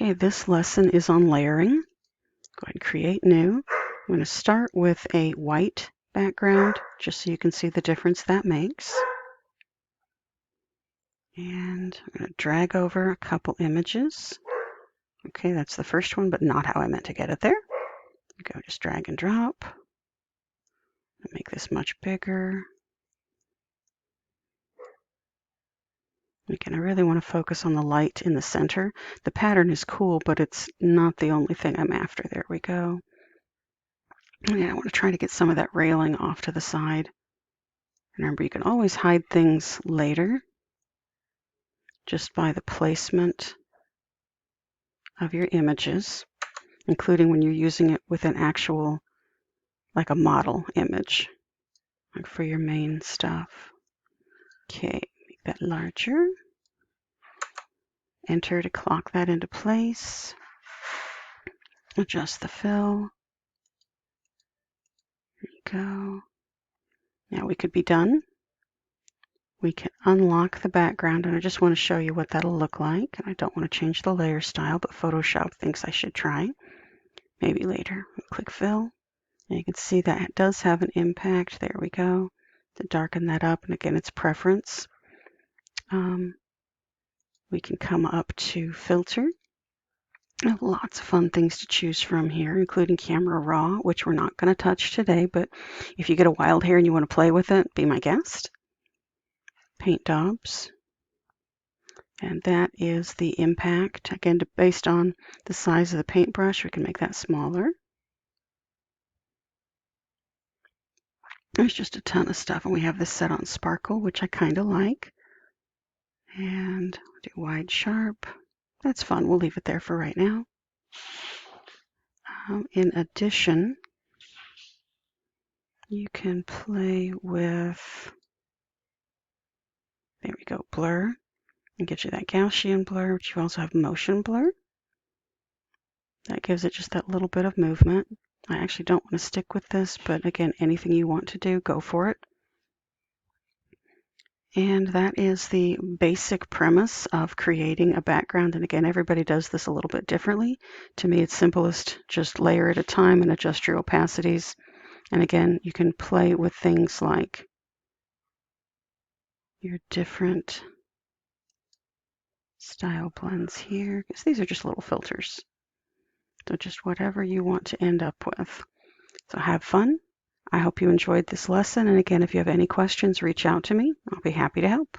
Okay, this lesson is on layering. Go ahead and create new. I'm going to start with a white background just so you can see the difference that makes. And I'm going to drag over a couple images. Okay, that's the first one, but not how I meant to get it there. Go just drag and drop. Make this much bigger. Again, I really want to focus on the light in the center. The pattern is cool, but it's not the only thing I'm after. There we go. Yeah, I want to try to get some of that railing off to the side. Remember, you can always hide things later just by the placement of your images, including when you're using it with an actual, like a model image, like for your main stuff. Okay, make that larger. Enter to clock that into place. Adjust the fill. There you go. Now we could be done. We can unlock the background, and I just want to show you what that'll look like. And I don't want to change the layer style, but Photoshop thinks I should try. Maybe later. Click fill. And you can see that it does have an impact. There we go. To darken that up, and again, it's preference. We can come up to filter. Lots of fun things to choose from here, including Camera Raw, which we're not going to touch today, but if you get a wild hair and you want to play with it, be my guest. Paint Daubs. And that is the impact. Again, based on the size of the paintbrush, we can make that smaller. There's just a ton of stuff, and we have this set on Sparkle, which I kind of like. And do wide sharp. That's fun. We'll leave it there for right now. In addition, you can play with, there we go, blur. And gives you that Gaussian blur, but you also have motion blur. That gives it just that little bit of movement. I actually don't want to stick with this, but again, anything you want to do, go for it. And that is the basic premise of creating a background. And again, everybody does this a little bit differently. To me, it's simplest, just layer at a time and adjust your opacities. And again, you can play with things like your different style blends here, because these are just little filters. So just whatever you want to end up with. So have fun. I hope you enjoyed this lesson. And again, if you have any questions, reach out to me. I'll be happy to help.